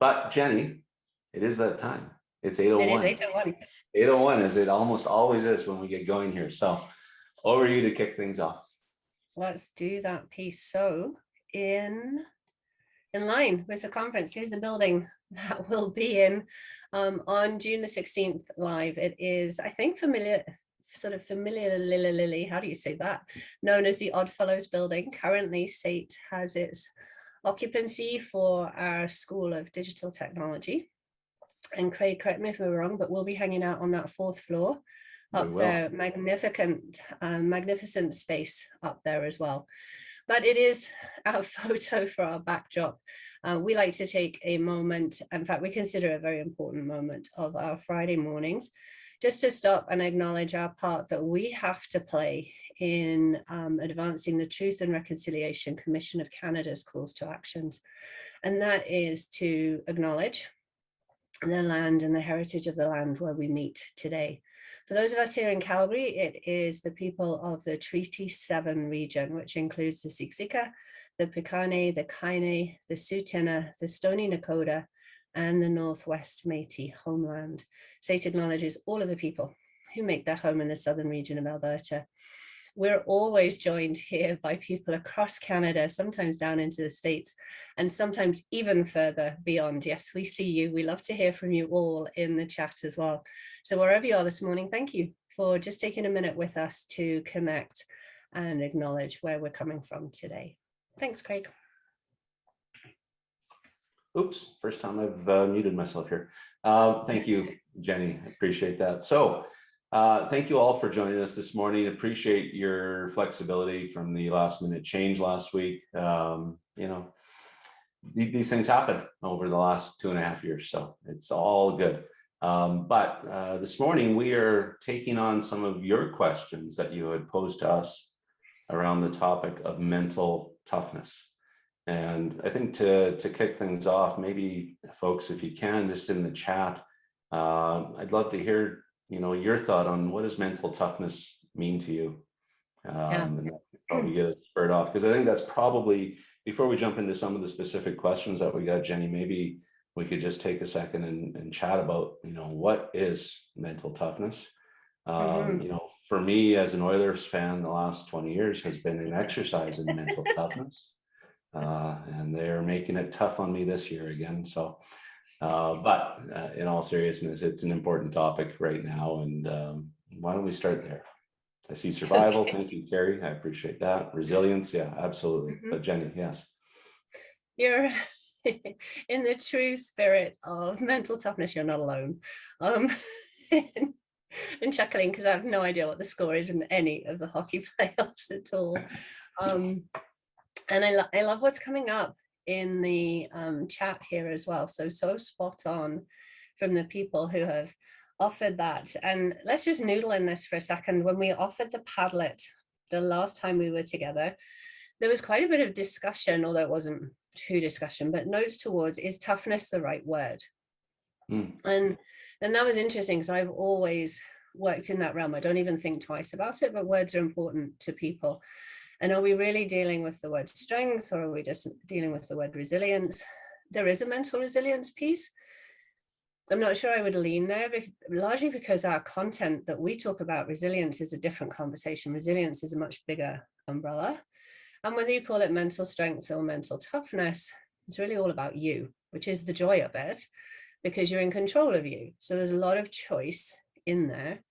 But Jennie, it is that time. It's It is 8:01. 8:01. 8:01, as it almost always is when we get going here. So over to you to kick things off. Let's do that piece. So in line with the conference, here's the building that we'll be in on June the 16th live. It is, I think, familiarly, how do you say that? Known as the Oddfellows building. Currently, SAIT has its occupancy for our School of Digital Technology. And Craig, correct me if I'm wrong, but we'll be hanging out on that 4th floor up there. Magnificent space up there as well. But it is our photo for our backdrop. We like to take a moment, in fact, we consider a very important moment of our Friday mornings, just to stop and acknowledge our part that we have to play in advancing the Truth and Reconciliation Commission of Canada's calls to actions. And that is to acknowledge the land and the heritage of the land where we meet today. For those of us here in Calgary, it is the people of the Treaty 7 region, which includes the Siksika, the Piikani, the Kainai, the Tsuut'ina, the Stoney Nakoda, and the Northwest Métis homeland. SAIT acknowledges all of the people who make their home in the southern region of Alberta. We're always joined here by people across Canada, sometimes down into the States, and sometimes even further beyond. Yes, we see you. We love to hear from you all in the chat as well. So wherever you are this morning, thank you for just taking a minute with us to connect and acknowledge where we're coming from today. Thanks, Craig. Oops, first time I've muted myself here. Thank you, Jennie. I appreciate that. So thank you all for joining us this morning. Appreciate your flexibility from the last minute change last week. You know, these things happen over the last 2.5 years, so it's all good. But this morning we are taking on some of your questions that you had posed to us around the topic of mental toughness. And I think to kick things off, maybe folks, if you can, just in the chat, I'd love to hear, your thought on what does mental toughness mean to you? And probably get it spurred off, because I think that's probably, before we jump into some of the specific questions that we got, Jennie, maybe we could just take a second and chat about, what is mental toughness? For me as an Oilers fan, the last 20 years has been an exercise in mental toughness. And they're making it tough on me this year again. So, but in all seriousness, it's an important topic right now. And why don't we start there? I see survival. Thank you, Carrie. I appreciate that. Resilience. Yeah, absolutely. But Jennie, yes. You're in the true spirit of mental toughness. You're not alone. And chuckling because I have no idea what the score is in any of the hockey playoffs at all. And I love what's coming up in the chat here as well. So spot on from the people who have offered that. And let's just noodle in this for a second. When we offered the Padlet the last time we were together, there was quite a bit of discussion, although it wasn't too discussion, but notes towards, is toughness the right word? And that was interesting because I've always worked in that realm. I don't even think twice about it, but words are important to people. And are we really dealing with the word strength, or are we just dealing with the word resilience? There is a mental resilience piece. I'm not sure I would lean there, largely because our content that we talk about resilience is a different conversation. Resilience is a much bigger umbrella. And whether you call it mental strength or mental toughness, it's really all about you, which is the joy of it, because you're in control of you. So there's a lot of choice in there.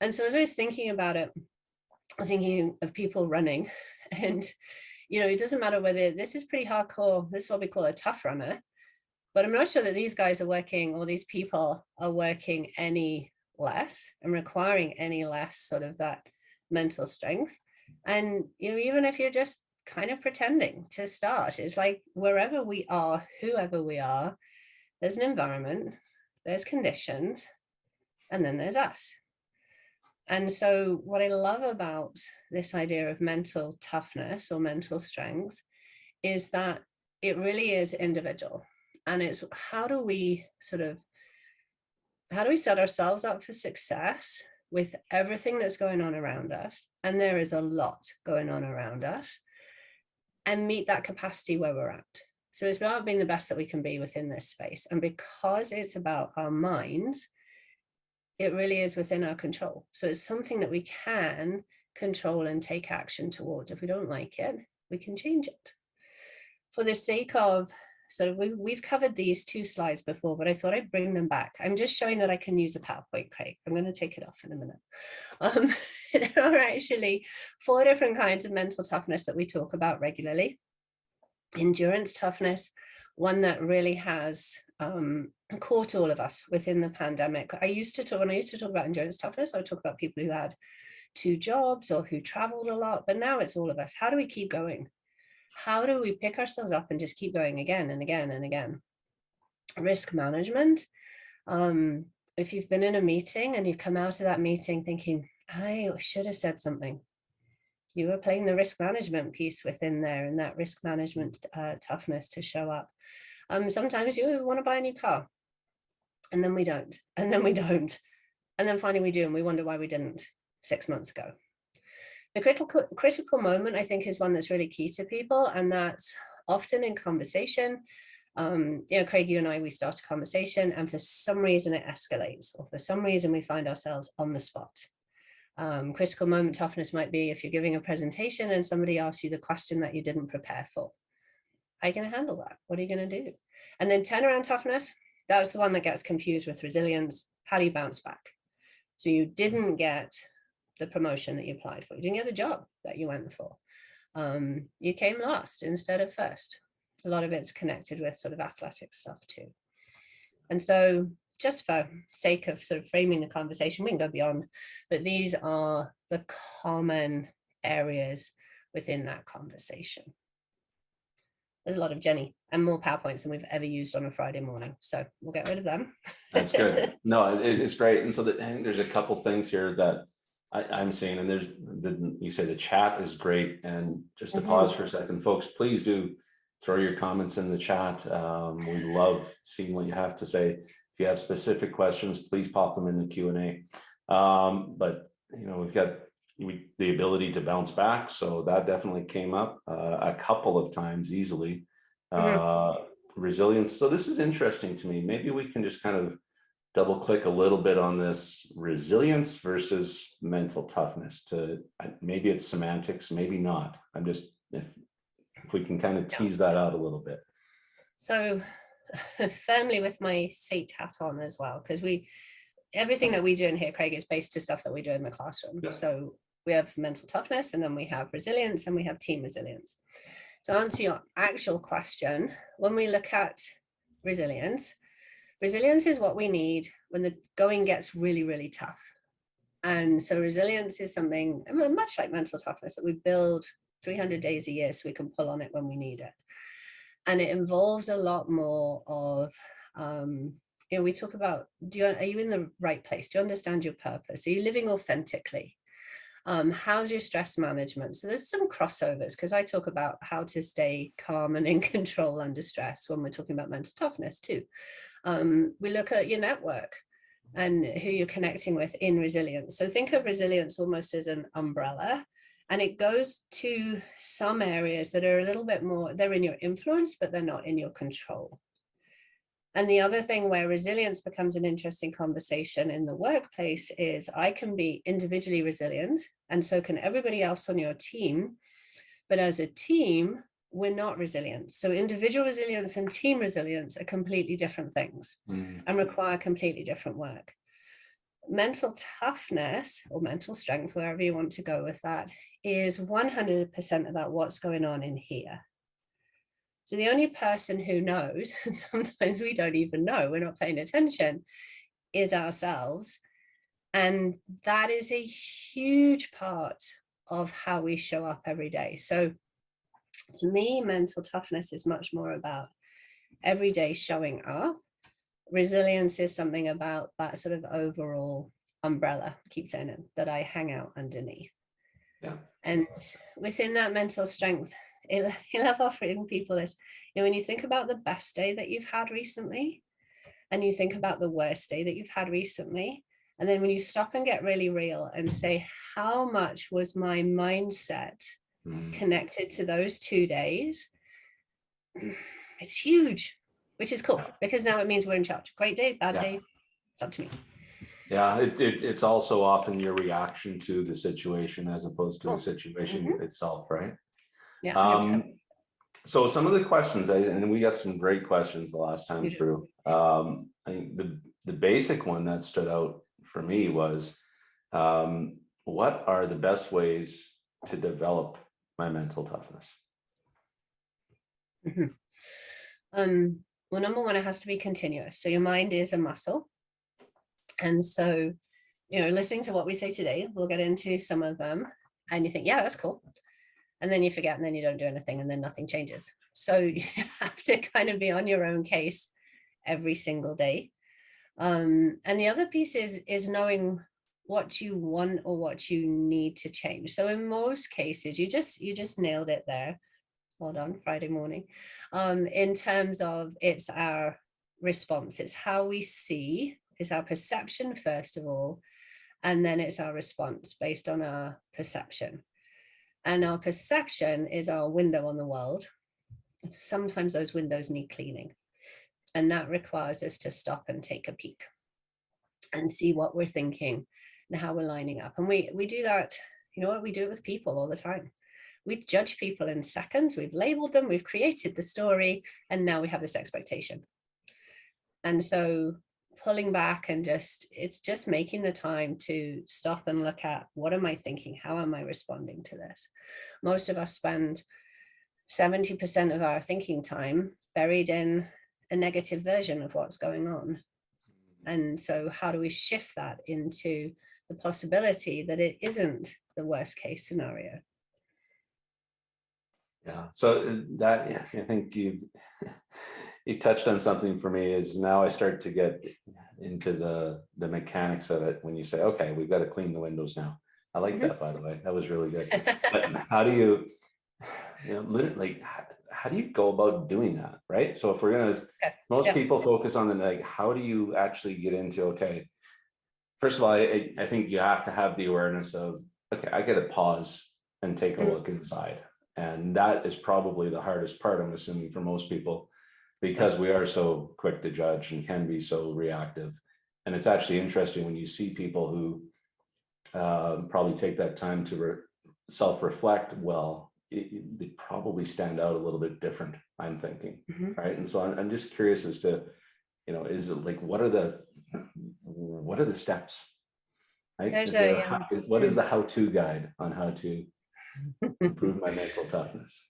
And so as I was thinking about it, I was thinking of people running, and, it doesn't matter whether this is pretty hardcore, this is what we call a tough runner, but I'm not sure that these guys are working, or these people are working any less and requiring any less sort of that mental strength. And, even if you're just kind of pretending to start, it's like wherever we are, whoever we are, there's an environment, there's conditions, and then there's us. And so what I love about this idea of mental toughness or mental strength is that it really is individual. And it's how do we set ourselves up for success with everything that's going on around us? And there is a lot going on around us, and meet that capacity where we're at. So it's about being the best that we can be within this space. And because it's about our minds, it really is within our control. So it's something that we can control and take action towards. If we don't like it, we can change it. For the sake of, so we've covered these 2 slides before, but I thought I'd bring them back. I'm just showing that I can use a PowerPoint, Craig. I'm going to take it off in a minute. There are actually 4 different kinds of mental toughness that we talk about regularly. Endurance toughness, one that really has caught all of us within the pandemic. When I used to talk about endurance toughness, I would talk about people who had 2 jobs or who traveled a lot, but now it's all of us. How do we keep going? How do we pick ourselves up and just keep going again and again and again? Risk management. If you've been in a meeting and you've come out of that meeting thinking, I should have said something, you were playing the risk management piece within there, and that risk management toughness to show up. Sometimes you want to buy a new car, and then we don't, and then we don't, and then finally we do, and we wonder why we didn't 6 months ago. The critical moment, I think, is one that's really key to people, and that's often in conversation. Craig, you and I, we start a conversation, and for some reason it escalates, or for some reason we find ourselves on the spot. Critical moment toughness might be if you're giving a presentation and somebody asks you the question that you didn't prepare for. How are you going to handle that? What are you going to do? And then turnaround toughness, that's the one that gets confused with resilience. How do you bounce back? So you didn't get the promotion that you applied for. You didn't get the job that you went for. You came last instead of first. A lot of it's connected with sort of athletic stuff too. And so just for sake of sort of framing the conversation, we can go beyond, but these are the common areas within that conversation. There's a lot of Jennie and more PowerPoints than we've ever used on a Friday morning. So we'll get rid of them. That's good. No, it's great. And so I think there's a couple things here that I'm seeing, and you say the chat is great. And just to pause for a second, folks, please do throw your comments in the chat. We love seeing what you have to say. If you have specific questions, please pop them in the Q&A. But we've got the ability to bounce back, so that definitely came up a couple of times easily. Resilience. So this is interesting to me. Maybe we can just kind of double click a little bit on this resilience versus mental toughness. Maybe it's semantics, maybe not. I'm just if we can kind of tease that out a little bit. So firmly with my SATE hat on as well, because everything that we do in here, Craig, is based to stuff that we do in the classroom. Yeah. So we have mental toughness, and then we have resilience, and we have team resilience. To answer your actual question, when we look at resilience is what we need when the going gets really, really tough. And so resilience is something much like mental toughness that we build 300 days a year so we can pull on it when we need it. And it involves a lot more of, we talk about, are you in the right place? Do you understand your purpose? Are you living authentically? How's your stress management? So there's some crossovers, because I talk about how to stay calm and in control under stress when we're talking about mental toughness too. We look at your network and who you're connecting with in resilience. So think of resilience almost as an umbrella, and it goes to some areas that are a little bit more, they're in your influence, but they're not in your control. And the other thing where resilience becomes an interesting conversation in the workplace is I can be individually resilient, and so can everybody else on your team. But as a team, we're not resilient. So individual resilience and team resilience are completely different things and require completely different work. Mental toughness or mental strength, wherever you want to go with that, is 100% about what's going on in here. So the only person who knows, and sometimes we don't even know, we're not paying attention, is ourselves. And that is a huge part of how we show up every day. So to me, mental toughness is much more about every day showing up. Resilience is something about that sort of overall umbrella, I keep saying it, that I hang out underneath. Yeah. And within that mental strength, I love offering people this, when you think about the best day that you've had recently, and you think about the worst day that you've had recently, and then when you stop and get really real and say, how much was my mindset connected to those 2 days? It's huge, which is cool Yeah. because now it means we're in charge. Great day, bad Yeah. day, it's up to me. Yeah, it's also often your reaction to the situation as opposed to the Cool. situation itself, right? Yeah, 100%. So some of the questions, and we got some great questions the last time You do. through. I think the basic one that stood out for me was, what are the best ways to develop my mental toughness? Mhm. Well, number one, it has to be continuous. So your mind is a muscle. And so, listening to what we say today, we'll get into some of them and you think, yeah, that's cool. And then you forget and then you don't do anything and then nothing changes. So you have to kind of be on your own case every single day. And the other piece is knowing what you want or what you need to change. So in most cases, you just nailed it there. Hold on, Friday morning. In terms of it's our response, it's how we see, is our perception first of all, and then it's our response based on our perception. And our perception is our window on the world. Sometimes those windows need cleaning, and that requires us to stop and take a peek and see what we're thinking and how we're lining up. And we do that, we do it with people all the time. We judge people in seconds. We've labeled them, we've created the story, and now we have this expectation. And so pulling back and it's just making the time to stop and look at, what am I thinking? How am I responding to this? Most of us spend 70% of our thinking time buried in a negative version of what's going on. And so how do we shift that into the possibility that it isn't the worst case scenario? Yeah. So that, I think you touched on something for me, is now I start to get into the mechanics of it when you say, okay, we've got to clean the windows now. I like that, by the way. That was really good. But how do you literally, how do you go about doing that? Right. So if we're going to, most people focus on the, like, how do you actually get into, okay, first of all, I think you have to have the awareness of, okay, I got to pause and take a look inside. And that is probably the hardest part, I'm assuming, for most people, because we are so quick to judge and can be so reactive. And it's actually interesting when you see people who probably take that time to self-reflect well, they probably stand out a little bit different, I'm thinking, right? And so I'm just curious as to, is it like, what are the steps? Right? What is the how-to guide on how to improve my mental toughness?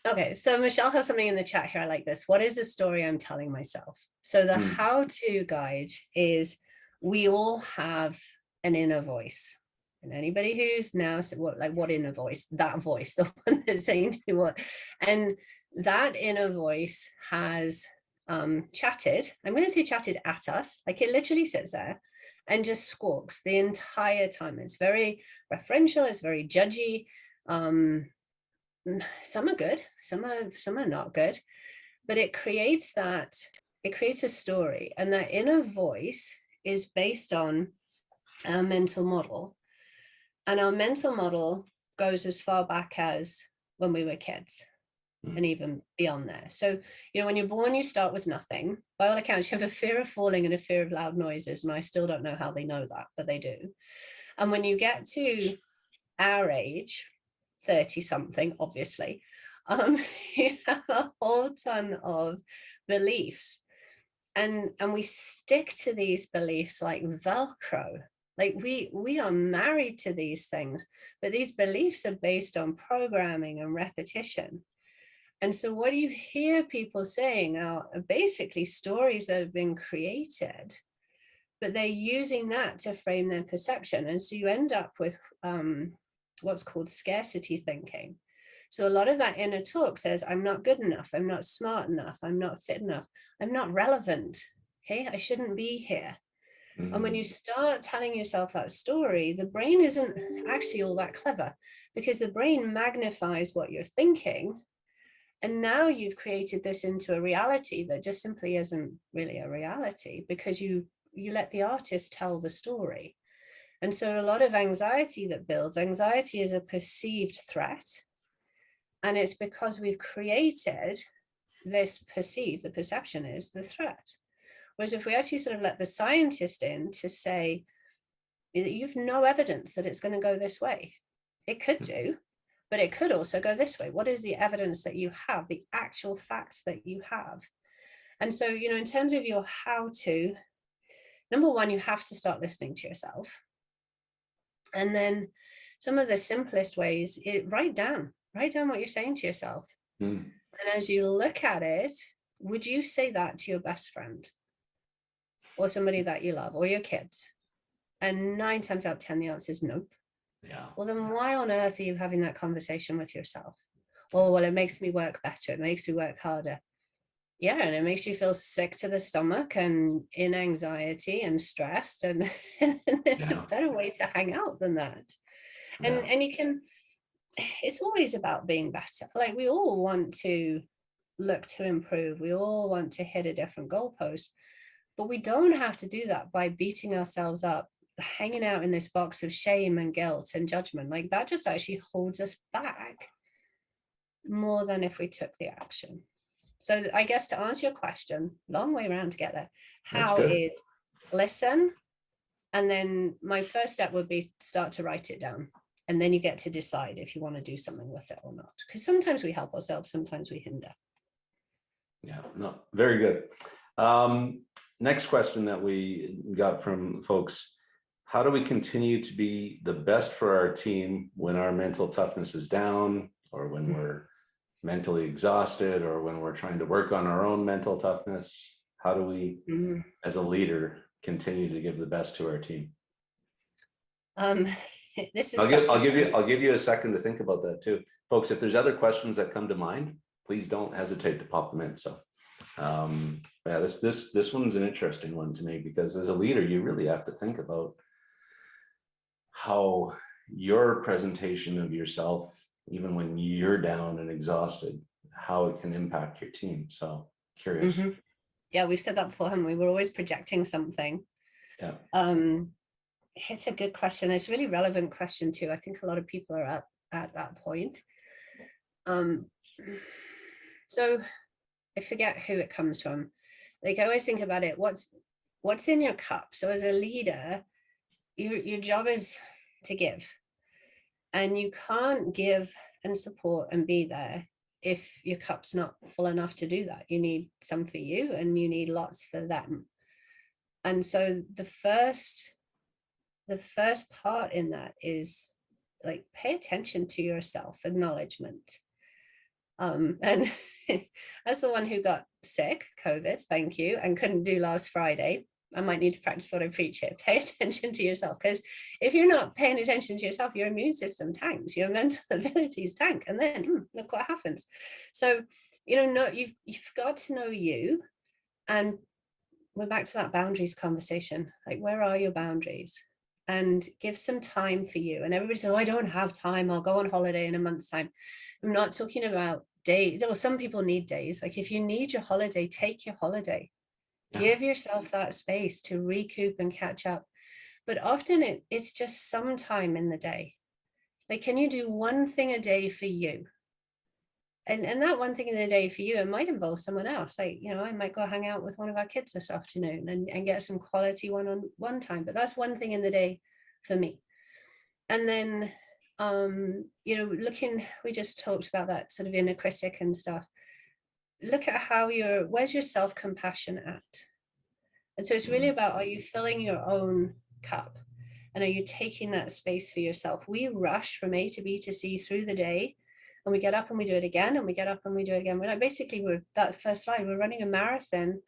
Okay, so Michelle has something in the chat here. I like this. What is the story I'm telling myself? So the how-to guide is, we all have an inner voice. And anybody who's now said, what inner voice? That voice, the one that's saying to what? And that inner voice has chatted. I'm going to say chatted at us. Like, it literally sits there and just squawks the entire time. It's very referential. It's very judgy. Some are good, some are not good, but it creates a story, and that inner voice is based on our mental model. And our mental model goes as far back as when we were kids and even beyond there. So, when you're born, you start with nothing. By all accounts, you have a fear of falling and a fear of loud noises, and I still don't know how they know that, but they do. And when you get to our age, 30 something, obviously, you have a whole ton of beliefs, and we stick to these beliefs like Velcro. Like, we are married to these things, but these beliefs are based on programming and repetition. And so what you hear people saying are basically stories that have been created, but they're using that to frame their perception. And so you end up with what's called scarcity thinking. So a lot of that inner talk says, I'm not good enough, I'm not smart enough, I'm not fit enough, I'm not relevant, okay, I shouldn't be here. And when you start telling yourself that story, the brain isn't actually all that clever, because the brain magnifies what you're thinking. And now you've created this into a reality that just simply isn't really a reality, because you let the artist tell the story. And so a lot of anxiety that builds, anxiety is a perceived threat. And it's because we've created this the perception is the threat. Whereas if we actually sort of let the scientist in to say, you've no evidence that it's going to go this way. It could do, but it could also go this way. What is the evidence that you have, the actual facts that you have? And so, in terms of your how to, number one, you have to start listening to yourself. And then some of the simplest ways, write down what you're saying to yourself. And as you look at it, would you say that to your best friend or somebody that you love or your kids? And 9 times out of 10, the answer is nope. Yeah. Well, then why on earth are you having that conversation with yourself? Oh, well, it makes me work better. It makes me work harder. Yeah, and it makes you feel sick to the stomach and in anxiety and stressed. And there's a better way to hang out than that. And you can, it's always about being better. Like, we all want to look to improve. We all want to hit a different goalpost, but we don't have to do that by beating ourselves up, hanging out in this box of shame and guilt and judgment. Like, that just actually holds us back more than if we took the action. So I guess to answer your question, long way around to get there, how is listen. And then my first step would be start to write it down. And then you get to decide if you want to do something with it or not. Because sometimes we help ourselves, sometimes we hinder. Yeah, no, very good. Next question that we got from folks: how do we continue to be the best for our team when our mental toughness is down, or when we're mentally exhausted, or when we're trying to work on our own mental toughness? How do we, as a leader, continue to give the best to our team? This is I'll give you a second to think about that too, folks. If there's other questions that come to mind, please don't hesitate to pop them in. So yeah, this one's an interesting one to me, because as a leader, you really have to think about how your presentation of yourself, even when you're down and exhausted, how it can impact your team. So curious. Yeah, we've said that before, haven't we? We're always projecting something. Yeah. It's a good question. It's a really relevant question too. I think a lot of people are at that point. So I forget who it comes from. Like, I always think about it, what's in your cup? So as a leader, your job is to give. And you can't give and support and be there if your cup's not full enough to do that. You need some for you and you need lots for them. And so the first part in that is, like, pay attention to yourself, acknowledgement. And as the one who got sick, COVID, thank you, and couldn't do last Friday, I might need to practice what I preach here. Pay attention to yourself, because if you're not paying attention to yourself, your immune system tanks, your mental abilities tank, and then look what happens. So, you've got to know you, and we're back to that boundaries conversation. Like, where are your boundaries? And give some time for you. And everybody says, oh, I don't have time, I'll go on holiday in a month's time. I'm not talking about days. Well, some people need days. Like, if you need your holiday, take your holiday. Give yourself that space to recoup and catch up. But often it's just some time in the day. Like, can you do one thing a day for you? And that one thing in the day for you, it might involve someone else. Like, I might go hang out with one of our kids this afternoon and get some quality one-on-one time. But that's one thing in the day for me. And then, we just talked about that sort of inner critic and stuff. Look at where's your self-compassion at? And so it's really about, are you filling your own cup? And are you taking that space for yourself? We rush from A to B to C through the day, and we get up and we do it again, and we get up and we do it again. We're like, basically, that first slide, we're running a marathon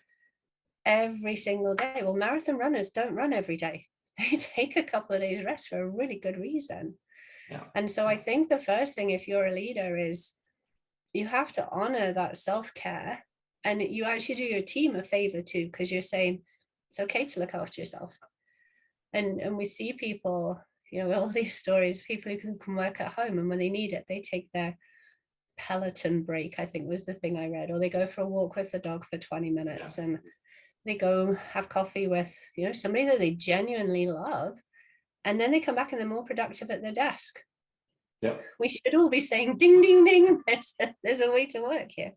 every single day. Well, marathon runners don't run every day. They take a couple of days rest for a really good reason. Yeah. And so I think the first thing, if you're a leader, is you have to honor that self-care, and you actually do your team a favor too, because you're saying it's okay to look after yourself. And we see people, all these stories, people who can work at home, and when they need it, they take their Peloton break, I think was the thing I read, or they go for a walk with the dog for 20 minutes and they go have coffee with, somebody that they genuinely love. And then they come back and they're more productive at their desk. Yep. We should all be saying, ding, ding, ding. There's a way to work here.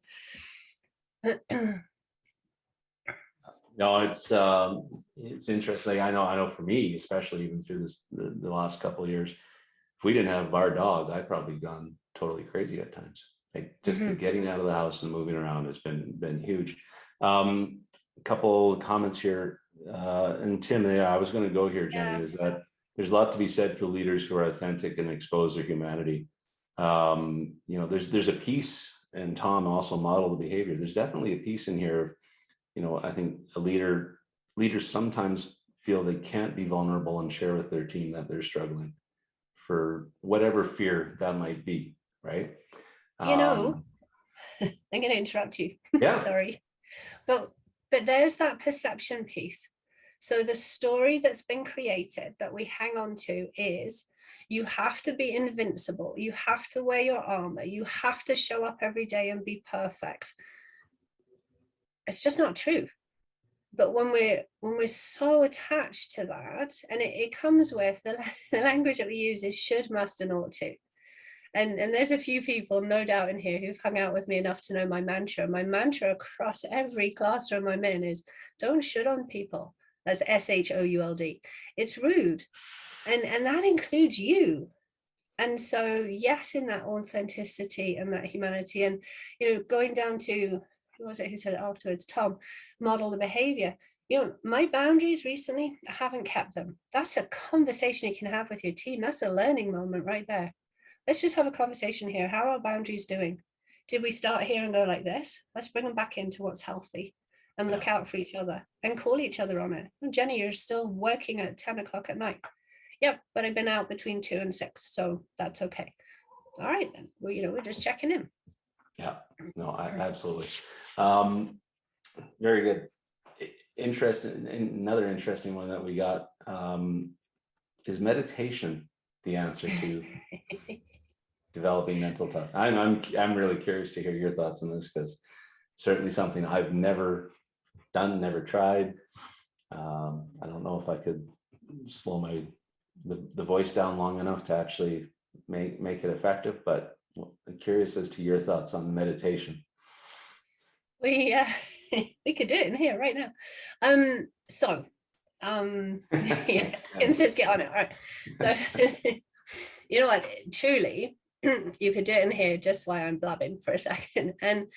No, it's interesting. I know for me, especially even through the last couple of years, if we didn't have our dog, I'd probably gone totally crazy at times. Like just the getting out of the house and moving around has been huge. A couple comments here, and Tim, yeah, I was going to go here, Jenny, Yeah. is that there's a lot to be said for leaders who are authentic and expose their humanity. There's a piece, and Tom also modeled the behavior. There's definitely a piece in here. I think leaders sometimes feel they can't be vulnerable and share with their team that they're struggling for whatever fear that might be, right? You know, Um, I'm going to interrupt you. yeah, Sorry. But there's that perception piece. So the story that's been created that we hang on to is you have to be invincible. You have to wear your armor. You have to show up every day and be perfect. It's just not true. But when we're so attached to that, and it comes with the language that we use is should, must, and ought to. And there's a few people, no doubt, in here who've hung out with me enough to know my mantra. My mantra across every classroom I'm in is don't should on people. That's SHOULD. It's rude. And that includes you. And so, yes, in that authenticity and that humanity, and going down to who was it who said it afterwards? Tom, model the behavior. My boundaries recently, I haven't kept them. That's a conversation you can have with your team. That's a learning moment right there. Let's just have a conversation here. How are our boundaries doing? Did we start here and go like this? Let's bring them back into what's healthy and look out for each other and call each other on it. And Jennie, you're still working at 10 o'clock at night. Yep, but I've been out between 2 and 6, so that's okay. All right, then. Well, we're just checking in. yeah, no, absolutely. Very good. Interesting. Another interesting one that we got is meditation the answer to developing mental toughness? I'm really curious to hear your thoughts on this, because certainly something I've never done, never tried. I don't know if I could slow the voice down long enough to actually make it effective, but I'm curious as to your thoughts on meditation. We we could do it in here right now. Yeah, Tim says get on it. All right. So you know what? Truly, you could do it in here just while I'm blabbing for a second. And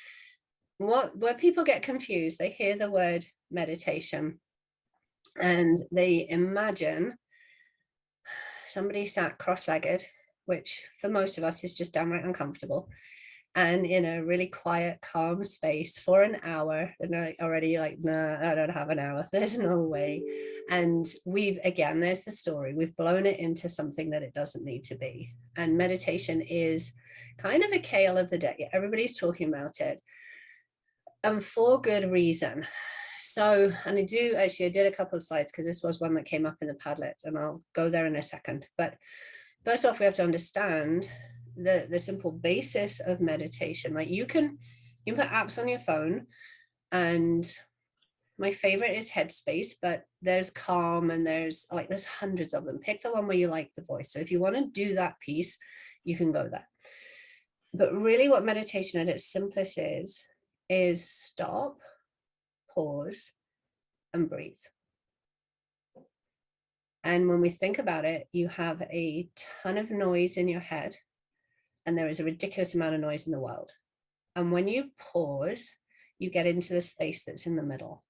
where people get confused, they hear the word meditation and they imagine somebody sat cross-legged, which for most of us is just downright uncomfortable, and in a really quiet, calm space for an hour. And they're already like, nah, I don't have an hour. There's no way. And there's the story. We've blown it into something that it doesn't need to be. And meditation is kind of a kale of the day. Everybody's talking about it. And for good reason. So, and I did a couple of slides because this was one that came up in the Padlet, and I'll go there in a second. But first off, we have to understand the simple basis of meditation. Like you can put apps on your phone, and my favorite is Headspace, but there's Calm and there's hundreds of them. Pick the one where you like the voice. So if you want to do that piece, you can go there. But really what meditation at its simplest is stop, pause, and breathe. And when we think about it, you have a ton of noise in your head, and there is a ridiculous amount of noise in the world. And when you pause, you get into the space that's in the middle.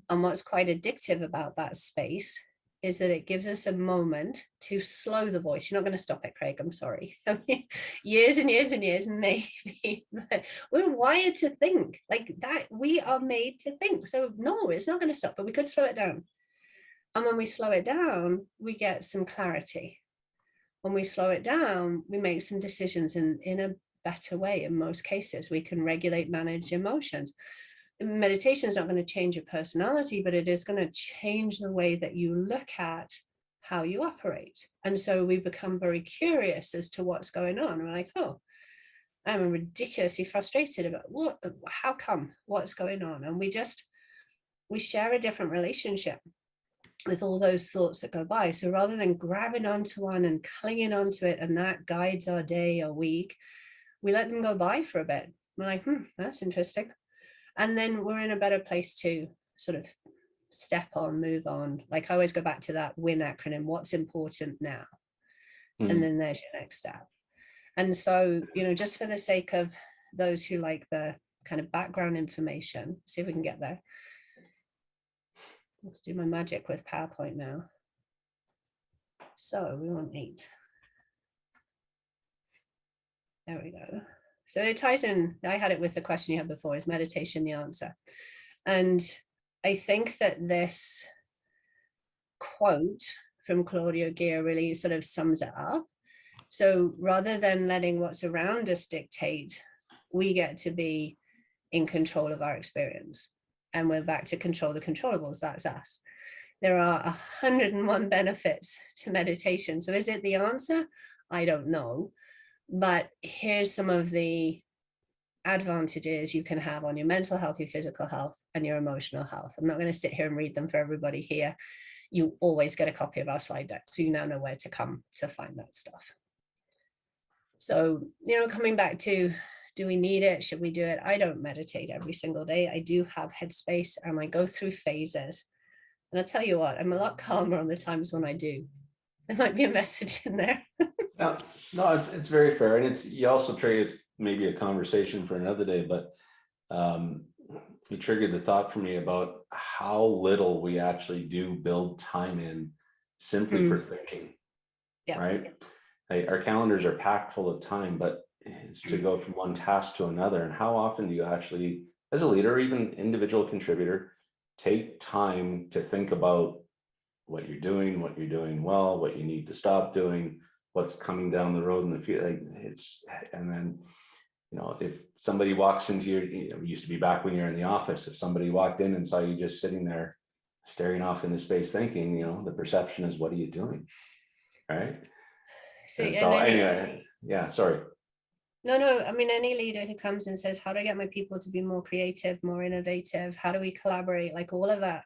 And what's quite addictive about that space is that it gives us a moment to slow the voice. You're not going to stop it, Craig. I'm sorry. I mean, years and years and years, maybe. But we're wired to think like that. We are made to think. So no, it's not going to stop, but we could slow it down. And when we slow it down, we get some clarity. When we slow it down, we make some decisions in a better way. In most cases, we can regulate, manage emotions. Meditation is not going to change your personality, but it is going to change the way that you look at how you operate. And so we become very curious as to what's going on. We're like, oh, I'm ridiculously frustrated about how come, what's going on? And we share a different relationship with all those thoughts that go by. So rather than grabbing onto one and clinging onto it, and that guides our day or week, we let them go by for a bit. We're like, that's interesting. And then we're in a better place to sort of step on, move on. Like I always go back to that WIN acronym, what's important now? And then there's your next step. And so, just for the sake of those who like the kind of background information, see if we can get there. Let's do my magic with PowerPoint now. So we want 8. There we go. So it ties in, I had it with the question you had before, is meditation the answer? And I think that this quote from Claudio Ghia really sort of sums it up. So rather than letting what's around us dictate, we get to be in control of our experience. And we're back to control the controllables, that's us. There are 101 benefits to meditation. So is it the answer? I don't know. But here's some of the advantages you can have on your mental health, your physical health, and your emotional health. I'm not going to sit here and read them for everybody here. You always get a copy of our slide deck, so you now know where to come to find that stuff. So, coming back to, do we need it? Should we do it? I don't meditate every single day. I do have Headspace, and I go through phases. And I'll tell you what, I'm a lot calmer on the times when I do. There might be a message in there. No, it's very fair, and you also trigger, it's maybe a conversation for another day, but you triggered the thought for me about how little we actually do build time in simply for thinking. Yeah. Right? Our calendars are packed full of time, but it's to go from one task to another. And how often do you actually, as a leader or even individual contributor, take time to think about what you're doing well, what you need to stop doing, what's coming down the road in the future? And then, if somebody walks into your, it used to be back when you're in the office, if somebody walked in and saw you just sitting there staring off into space thinking, the perception is, what are you doing? Right. So anyway, yeah, sorry. No, I mean, any leader who comes and says, how do I get my people to be more creative, more innovative? How do we collaborate? Like all of that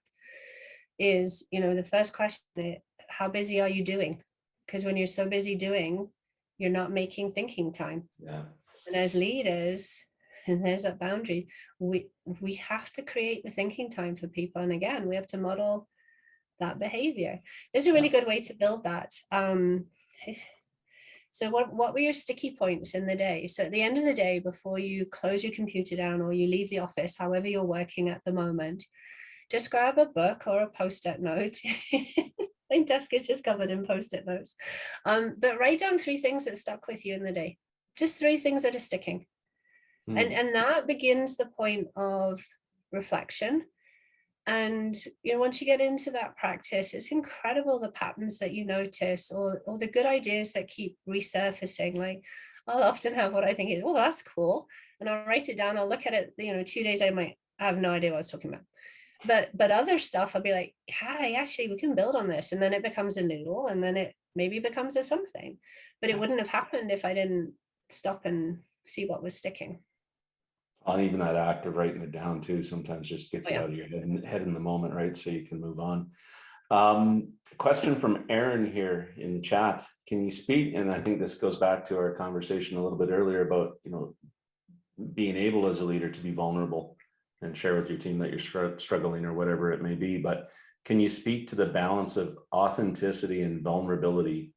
is, the first question is, how busy are you doing? Because when you're so busy doing, you're not making thinking time. Yeah. And as leaders, and there's that boundary, we have to create the thinking time for people. And again, we have to model that behavior. There's a really good way to build that. So what were your sticky points in the day? So at the end of the day, before you close your computer down or you leave the office, however you're working at the moment, just grab a book or a post-it note. My desk is just covered in post-it notes. But write down 3 things that stuck with you in the day. Just 3 things that are sticking. And that begins the point of reflection. And once you get into that practice, it's incredible the patterns that you notice, or the good ideas that keep resurfacing. Like I'll often have what I think is, oh, that's cool, and I'll write it down. I'll look at it. 2 days I have no idea what I was talking about. But other stuff, I'll be like, hi, actually, we can build on this, and then it becomes a noodle, and then it maybe becomes a something. But it wouldn't have happened if I didn't stop and see what was sticking. And even that act of writing it down too sometimes just gets it out of your head in the moment, right? So you can move on. Question from Aaron here in the chat. Can you speak? And I think this goes back to our conversation a little bit earlier about, being able as a leader to be vulnerable and share with your team that you're struggling or whatever it may be. But can you speak to the balance of authenticity and vulnerability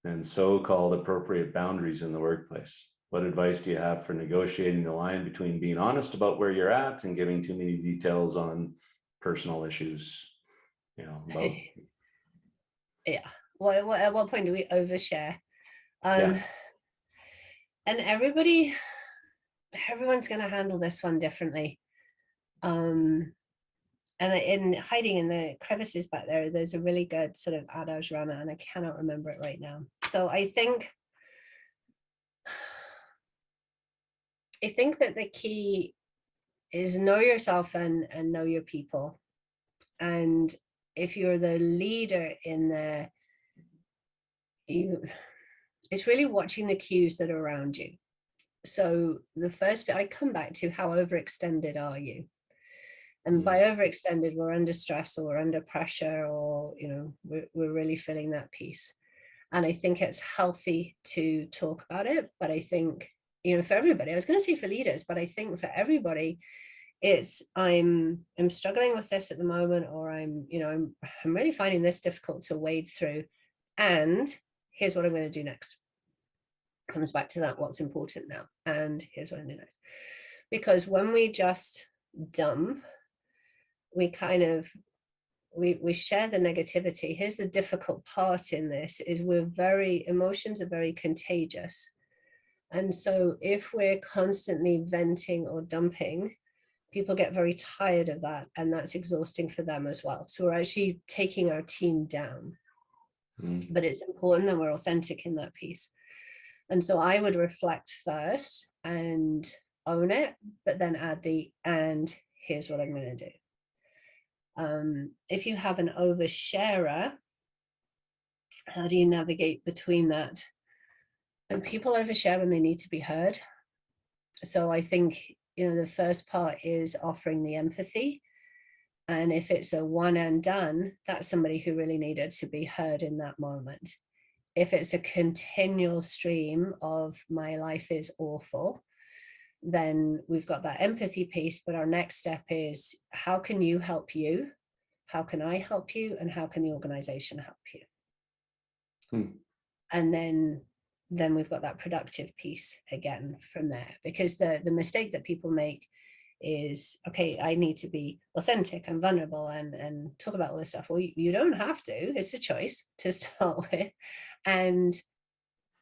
and so-called appropriate boundaries in the workplace? What advice do you have for negotiating the line between being honest about where you're at and giving too many details on personal issues? About... Yeah. Well, at what point do we overshare? And everyone's going to handle this one differently. And in hiding in the crevices back there, there's a really good sort of adage around it, and I cannot remember it right now. So I think that the key is know yourself and know your people. And if you're the leader in there, it's really watching the cues that are around you. So the first bit I come back to, how overextended are you? And by overextended, we're under stress or we're under pressure, or we're really feeling that piece. And I think it's healthy to talk about it. But I think for everybody, I was going to say for leaders, but I think for everybody, It's I'm struggling with this at the moment, or I'm really finding this difficult to wade through, and here's what I'm going to do next. Comes back to that, what's important now, and here's what I'm doing next. Because when we just dump, we kind of we share the negativity. Here's the difficult part in this is emotions are very contagious. And so if we're constantly venting or dumping, people get very tired of that, and that's exhausting for them as well. So we're actually taking our team down. But it's important that we're authentic in that piece. And so I would reflect first and own it, but then add and here's what I'm going to do. If you have an oversharer, how do you navigate between that? And people overshare when they need to be heard. So I think, the first part is offering the empathy. And if it's a one and done, that's somebody who really needed to be heard in that moment. If it's a continual stream of my life is awful, then we've got that empathy piece, but our next step is how can you help you? How can I help you? And how can the organization help you? And then we've got that productive piece again from there, because the mistake that people make is, okay, I need to be authentic and vulnerable and talk about all this stuff. Well, you don't have to. It's a choice to start with. And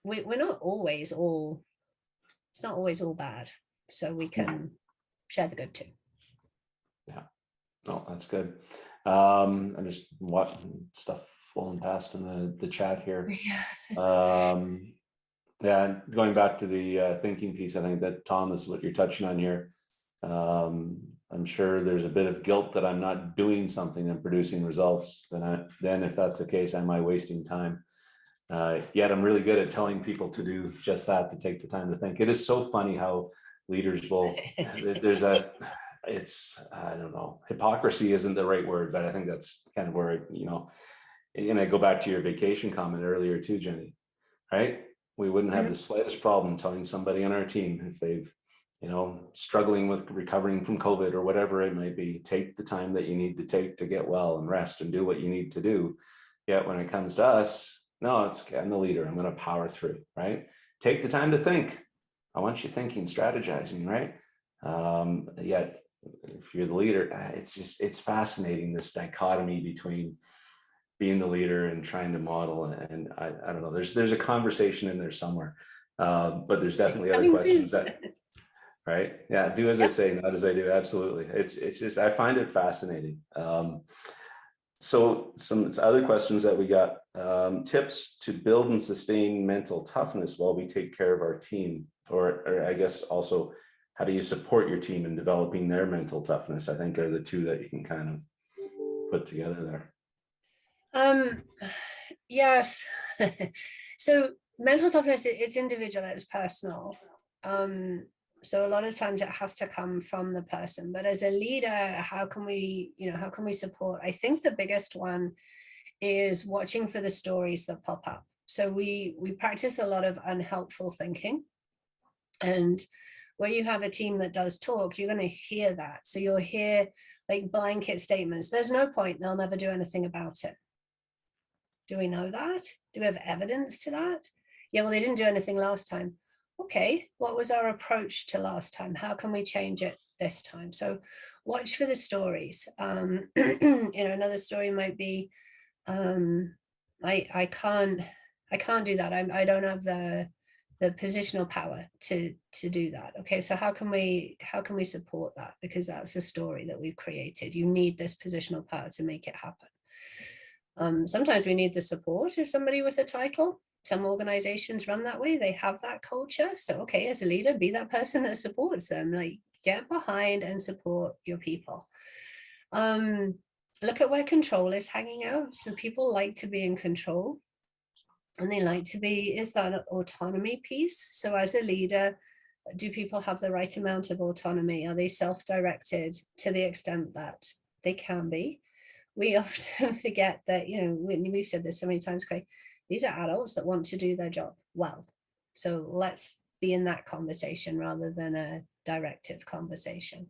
we're not always all, it's not always all bad. So we can share the good too. Yeah, no, that's good. I'm just watching stuff flowing past in the chat here. Yeah, going back to the thinking piece, I think that, Tom, is what you're touching on here. I'm sure there's a bit of guilt that I'm not doing something and producing results. Then if that's the case, am I wasting time? Yet I'm really good at telling people to do just that, to take the time to think. It is so funny how leaders will, there's I don't know, hypocrisy isn't the right word, but I think that's kind of where, and I go back to your vacation comment earlier too, Jennie, right? We wouldn't have the slightest problem telling somebody on our team if they've, struggling with recovering from COVID or whatever it might be, take the time that you need to take to get well and rest and do what you need to do. Yet when it comes to us, no, it's okay, I'm the leader. I'm going to power through, right? Take the time to think. I want you thinking, strategizing, right? Yet if you're the leader, it's fascinating, this dichotomy between being the leader and trying to model. And I don't know, there's a conversation in there somewhere, but there's definitely other questions that, right? Yeah, do as I say, not as I do. Absolutely. It's just, I find it fascinating. So some other questions that we got, tips to build and sustain mental toughness while we take care of our team, or I guess also, how do you support your team in developing their mental toughness? I think are the two that you can kind of put together there. Yes. So mental toughness, it's individual, it's personal. So a lot of times it has to come from the person, but as a leader, how can we support? I think the biggest one is watching for the stories that pop up. So we practice a lot of unhelpful thinking, and where you have a team that does talk, you're going to hear that. So you'll hear like blanket statements. There's no point, they'll never do anything about it. Do we know that? Do we have evidence to that? Yeah, well, they didn't do anything last time. Okay, what was our approach to last time? How can we change it this time? So watch for the stories. Another story might be, I can't do that. I don't have the positional power to do that. Okay, so how can we support that? Because that's a story that we've created. You need this positional power to make it happen. Sometimes we need the support of somebody with a title. Some organizations run that way. They have that culture. So, okay, as a leader, be that person that supports them. Like, get behind and support your people. Look at where control is hanging out. So people like to be in control, and they like to be, is that an autonomy piece? So as a leader, do people have the right amount of autonomy? Are they self-directed to the extent that they can be? We often forget that, we've said this so many times, Craig, these are adults that want to do their job well. So let's be in that conversation rather than a directive conversation.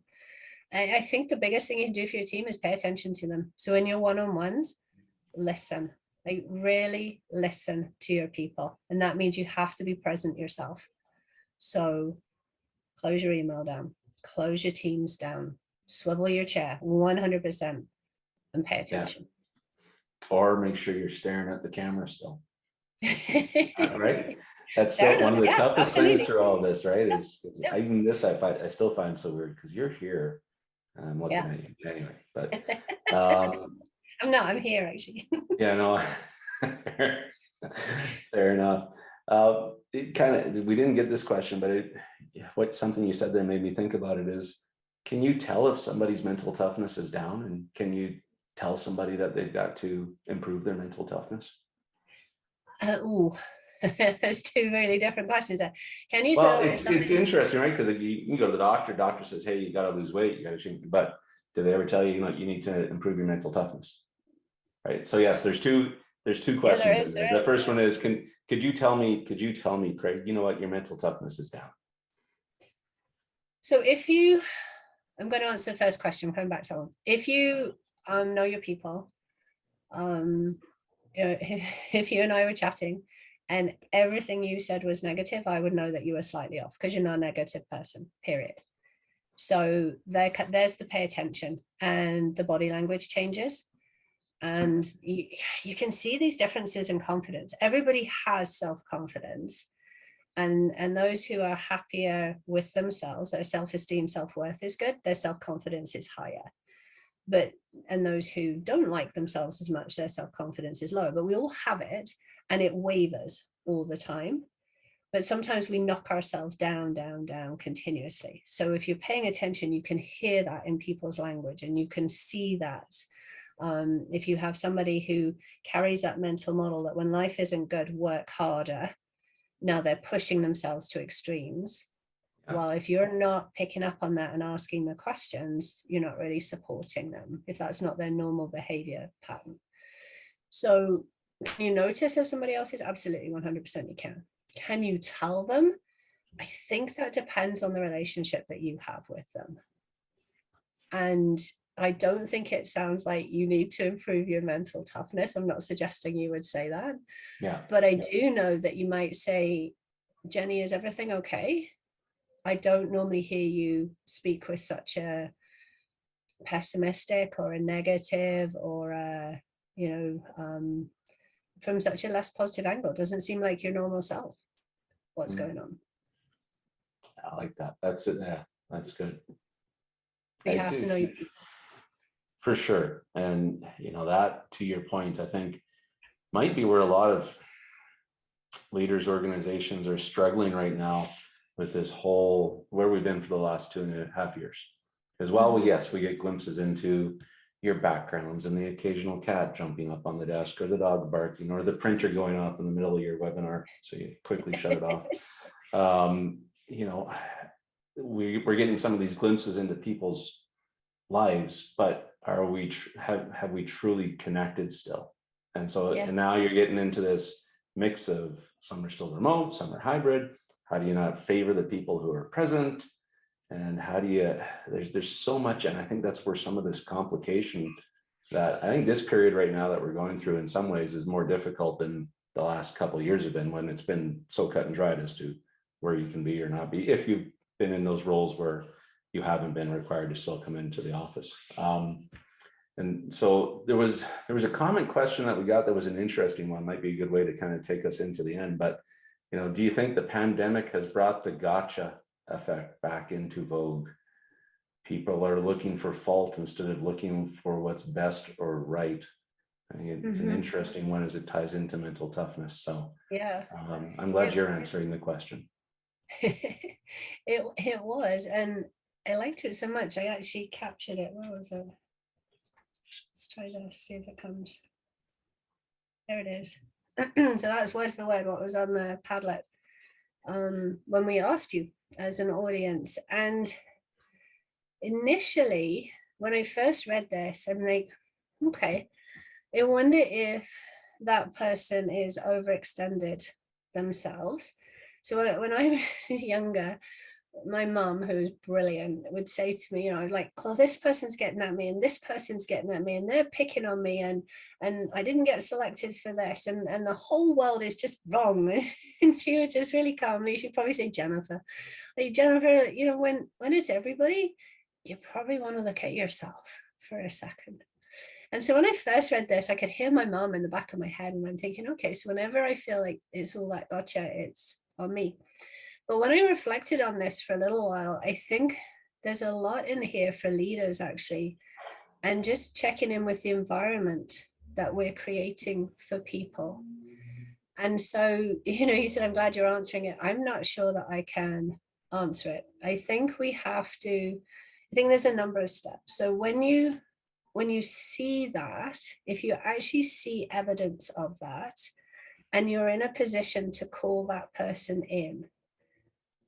I think the biggest thing you can do for your team is pay attention to them. So in your one-on-ones, listen, like really listen to your people. And that means you have to be present yourself. So close your email down, close your teams down, swivel your chair 100% and pay attention. Or make sure you're staring at the camera still. Right? That's Fair still one of enough. the Yeah, toughest absolutely. things through all of this, right? Is Yep. even this I still find so weird because you're here and I'm looking at you anyway. But I'm not, I'm here actually. yeah, no, fair enough. It kind of, we didn't get this question, but something you said there made me think about it is, can you tell if somebody's mental toughness is down, and can you tell somebody that they've got to improve their mental toughness? There's two really different questions there. Can you Well, tell it's interesting, right? Because if you go to the doctor says, hey, you got to lose weight, you got to change, but do they ever tell you, you need to improve your mental toughness? Right. So yes, there's two questions in there. The first one is, could you tell me, Craig, you know what, your mental toughness is down? So I'm going to answer the first question, coming back to that one. If you know your people, if you and I were chatting and everything you said was negative, I would know that you were slightly off, because you're not a negative person, period. So there's the pay attention, and the body language changes. And you can see these differences in confidence. Everybody has self-confidence. And those who are happier with themselves, their self-esteem, self-worth is good, their self-confidence is higher. And those who don't like themselves as much, their self-confidence is lower. But we all have it, and it wavers all the time. But sometimes we knock ourselves down continuously. So if you're paying attention, you can hear that in people's language, and you can see that. If you have somebody who carries that mental model that when life isn't good, work harder, now they're pushing themselves to extremes. Yeah. Well, if you're not picking up on that and asking the questions, you're not really supporting them if that's not their normal behavior pattern. So can you notice if somebody else is? Absolutely, 100% you can. Can you tell them? I think that depends on the relationship that you have with them. And I don't think it sounds like you need to improve your mental toughness. I'm not suggesting you would say that. Yeah. But I do know that you might say, Jennie, is everything okay? I don't normally hear you speak with such a pessimistic or a negative or a, from such a less positive angle. It doesn't seem like your normal self. What's going on? I like that. That's it. Yeah, that's good. You have to know your people. For sure. And that, to your point, I think might be where a lot of leaders, organizations are struggling right now with this whole, where we've been for the last 2.5 years. As well, we get glimpses into your backgrounds and the occasional cat jumping up on the desk, or the dog barking, or the printer going off in the middle of your webinar, so you quickly shut it off. We're getting some of these glimpses into people's lives, but are we have we truly connected still? And so and now you're getting into this mix of, some are still remote, some are hybrid. How do you not favor the people who are present? And how do you, there's so much, and I think that's where some of this complication, that I think this period right now that we're going through in some ways is more difficult than the last couple of years have been, when it's been so cut and dried as to where you can be or not be, if you've been in those roles where you haven't been required to still come into the office. And so there was a comment question that we got that was an interesting one, might be a good way to kind of take us into the end. But do you think the pandemic has brought the gotcha effect back into vogue? People are looking for fault instead of looking for what's best or right. I think it's an interesting one as it ties into mental toughness. So yeah, I'm glad you're answering the question. It was, and I liked it so much. I actually captured it. Where was it? Let's try to see if it comes. There it is. So that's word for word what was on the Padlet when we asked you as an audience. And initially, when I first read this, I'm like, okay, I wonder if that person is overextended themselves. So when I was younger, my mom, who was brilliant, would say to me, you know, like, oh, this person's getting at me and this person's getting at me and they're picking on me and I didn't get selected for this and the whole world is just wrong. And she would just really calmly, she'd probably say, Jennifer, like, Jennifer, you know, when it's everybody, you probably want to look at yourself for a second. And so when I first read this, I could hear my mom in the back of my head, and I'm thinking, okay, so whenever I feel like it's all that gotcha, it's on me. But when I reflected on this for a little while, I think there's a lot in here for leaders, actually, and just checking in with the environment that we're creating for people. And so, you know, you said, I'm glad you're answering it. I'm not sure that I can answer it. I think we have to, I think there's a number of steps. So when you see that, if you actually see evidence of that, and you're in a position to call that person in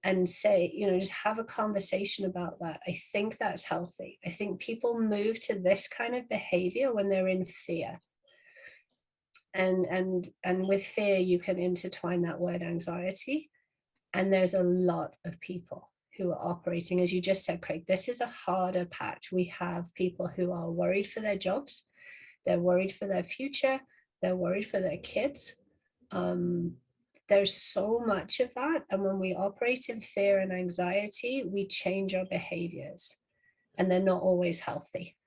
and say, you know, just have a conversation about that, I think that's healthy. I think people move to this kind of behavior when they're in fear. And with fear, you can intertwine that word anxiety. And there's a lot of people who are operating, as you just said, Craig, this is a harder patch. We have people who are worried for their jobs. They're worried for their future. They're worried for their kids. There's so much of that. And when we operate in fear and anxiety, we change our behaviors, and they're not always healthy.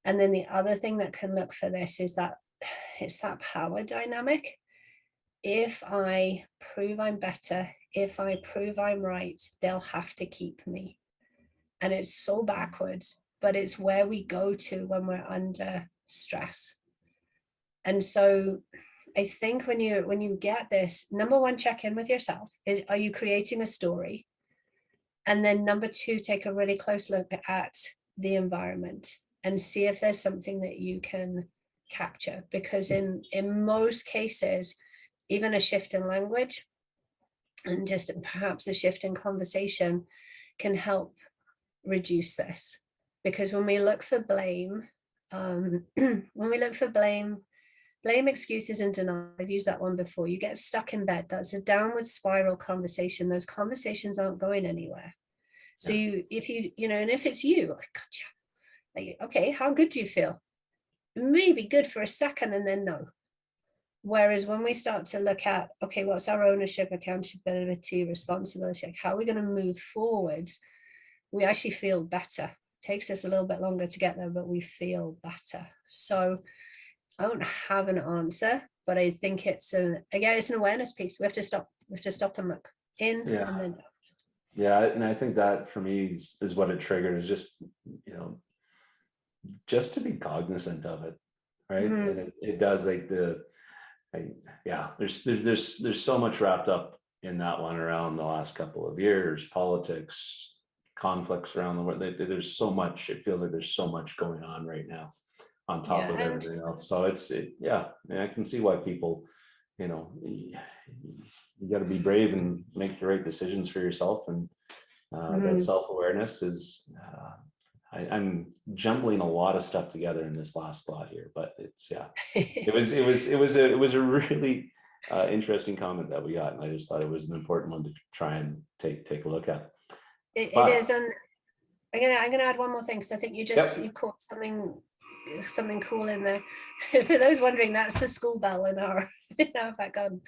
And then the other thing that can look for this is that it's that power dynamic. If I prove I'm better, if I prove I'm right, they'll have to keep me. And it's so backwards, but it's where we go to when we're under stress. And so I think when you get this, number one, check in with yourself. Are you creating a story? And then number two, take a really close look at the environment and see if there's something that you can capture. Because in most cases, even a shift in language and just perhaps a shift in conversation can help reduce this. Because when we look for blame, blame, excuses, and denial, I've used that one before, you get stuck in bed. That's a downward spiral conversation. Those conversations aren't going anywhere. So if it's you, gotcha. Like, okay, how good do you feel? Maybe good for a second and then no. Whereas when we start to look at, okay, what's our ownership, accountability, responsibility, like how are we going to move forward? We actually feel better. It takes us a little bit longer to get there, but we feel better. So I don't have an answer, but I think it's an awareness piece. We have to stop and look in and then out. Yeah, and I think that for me is what it triggered, is just, you know, just to be cognizant of it, right? Mm-hmm. And it does, like there's so much wrapped up in that one around the last couple of years, politics, conflicts around the world. There's so much, it feels like there's so much going on right now on top of everything else. So I can see why people, you know, you got to be brave and make the right decisions for yourself. And that self-awareness is, I'm jumbling a lot of stuff together in this last thought here, but it's, it was a really interesting comment that we got. And I just thought it was an important one to try and take a look at. It is. And I'm going to add one more thing. So I think you caught something cool in there. For those wondering, that's the school bell in our back garden.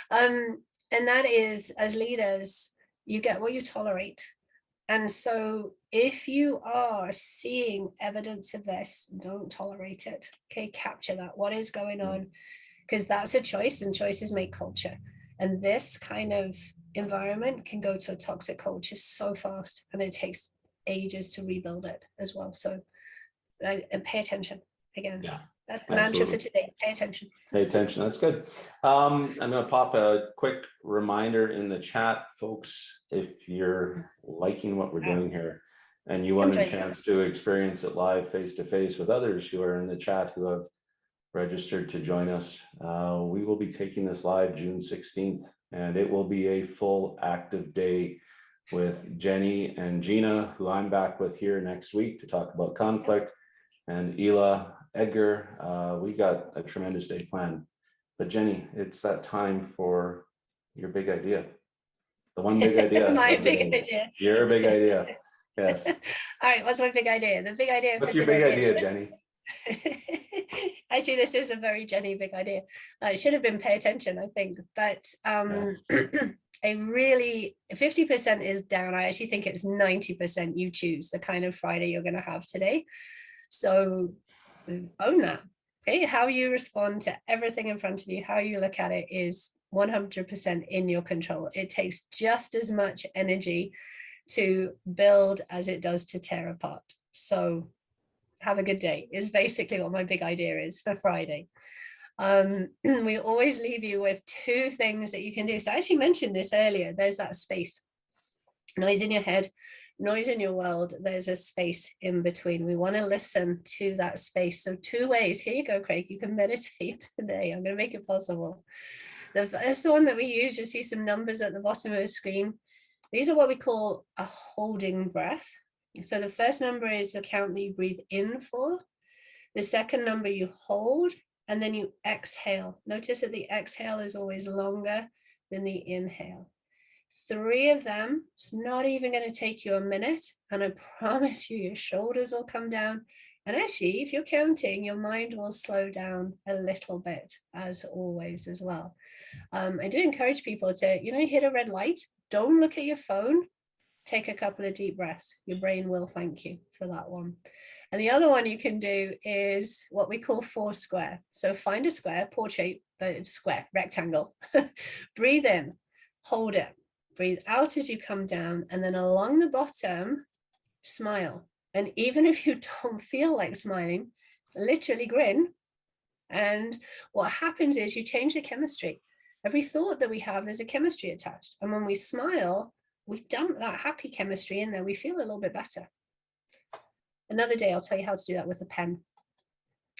And that is, as leaders, you get what you tolerate. And so if you are seeing evidence of this, don't tolerate it. Okay, capture that. What is going on? Because that's a choice, and choices make culture. And this kind of environment can go to a toxic culture so fast, and it takes ages to rebuild it as well. So and pay attention again. Yeah, that's the mantra for today. Pay attention. Pay attention. That's good. I'm going to pop a quick reminder in the chat, folks. If you're liking what we're doing here and you want a chance to experience it live, face to face with others who are in the chat who have registered to join us, we will be taking this live June 16th, and it will be a full active day with Jennie and Gina, who I'm back with here next week to talk about conflict, and Ela, Edgar. We got a tremendous day planned. But Jennie, it's that time for your big idea. The one big idea. My of the big day. idea. Your big idea. Yes. All right, what's my big idea? The big idea What's for your big today idea, is- Jennie? Actually, this is a very Jenny big idea. It should have been pay attention, I think, but a really 50% is down. I actually think it's 90% you choose the kind of Friday you're going to have today. So own that. Okay, how you respond to everything in front of you, how you look at it is 100% in your control. It takes just as much energy to build as it does to tear apart. So have a good day is basically what my big idea is for Friday. We always leave you with 2 things that you can do. So I actually mentioned this earlier. There's that space, noise in your head, noise in your world. There's a space in between. We want to listen to that space. So 2 ways. Here you go, Craig. You can meditate today. I'm going to make it possible. The first one that we use, you see some numbers at the bottom of the screen. These are what we call a holding breath. So the first number is the count that you breathe in for. The second number you hold, and then you exhale. Notice that the exhale is always longer than the inhale. 3 of them, it's not even going to take you a minute. And I promise you, your shoulders will come down. And actually, if you're counting, your mind will slow down a little bit, as always, as well. I do encourage people to, hit a red light. Don't look at your phone. Take a couple of deep breaths. Your brain will thank you for that one. And the other one you can do is what we call 4 square. So find a square, portrait, but it's square, rectangle. Breathe in, hold it, breathe out as you come down, and then along the bottom, smile. And even if you don't feel like smiling, literally grin. And what happens is you change the chemistry. Every thought that we have, there's a chemistry attached. And when we smile, we dump that happy chemistry in there. We feel a little bit better. Another day, I'll tell you how to do that with a pen.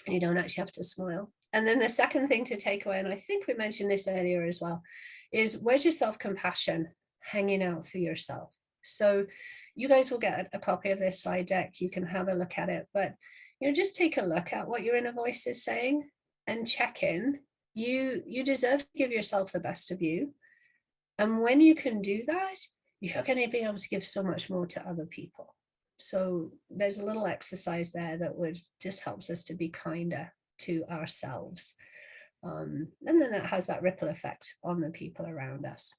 And you don't actually have to smile. And then the second thing to take away, and I think we mentioned this earlier as well, is where's your self-compassion hanging out for yourself? So you guys will get a copy of this slide deck. You can have a look at it, but just take a look at what your inner voice is saying and check in. You deserve to give yourself the best of you. And when you can do that, you're going to be able to give so much more to other people. So there's a little exercise there that would just helps us to be kinder to ourselves. And then that has that ripple effect on the people around us.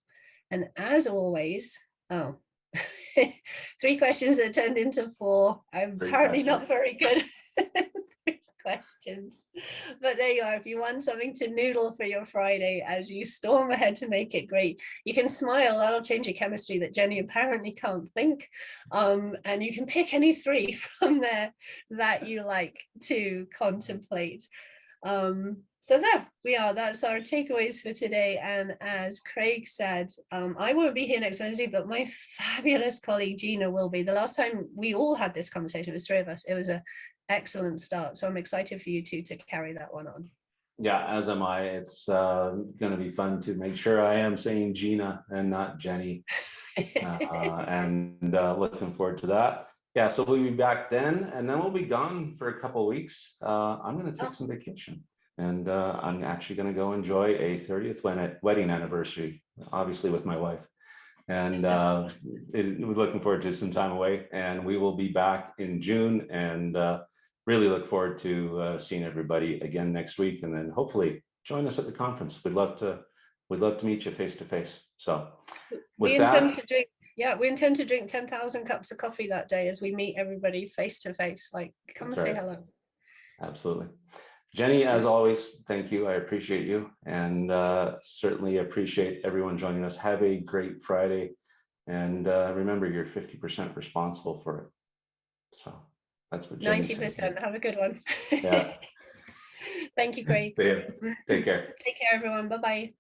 And as always, 3 questions that turned into 4. I'm apparently not very good at questions, but there you are. If you want something to noodle for your Friday as you storm ahead to make it great, you can smile. That'll change your chemistry that Jenny apparently can't think, and you can pick any 3 from there that you like to contemplate. So there we are. That's our takeaways for today. And as Craig said, I won't be here next Wednesday, but my fabulous colleague Gina will be. The last time we all had this conversation, it was 3 of us. It was an excellent start. So I'm excited for you two to carry that one on. Yeah, as am I. It's going to be fun to make sure I am saying Gina and not Jenny. And looking forward to that. Yeah, so we'll be back then, and then we'll be gone for a couple of weeks. I'm going to take some vacation, and I'm actually going to go enjoy a 30th wedding anniversary, obviously with my wife. And we're looking forward to some time away, and we will be back in June, and really look forward to seeing everybody again next week, and then hopefully join us at the conference. We'd love to meet you face to face. So with we intend to drink 10,000 cups of coffee that day as we meet everybody face to face. Like, come and say hello. Absolutely. Jenny, as always, thank you. I appreciate you, and certainly appreciate everyone joining us. Have a great Friday, and remember, you're 50% responsible for it. So that's what Jenny 90%. said. Have a good one. Yeah. Thank you, Craig. See you. Take care. Take care, everyone. Bye-bye.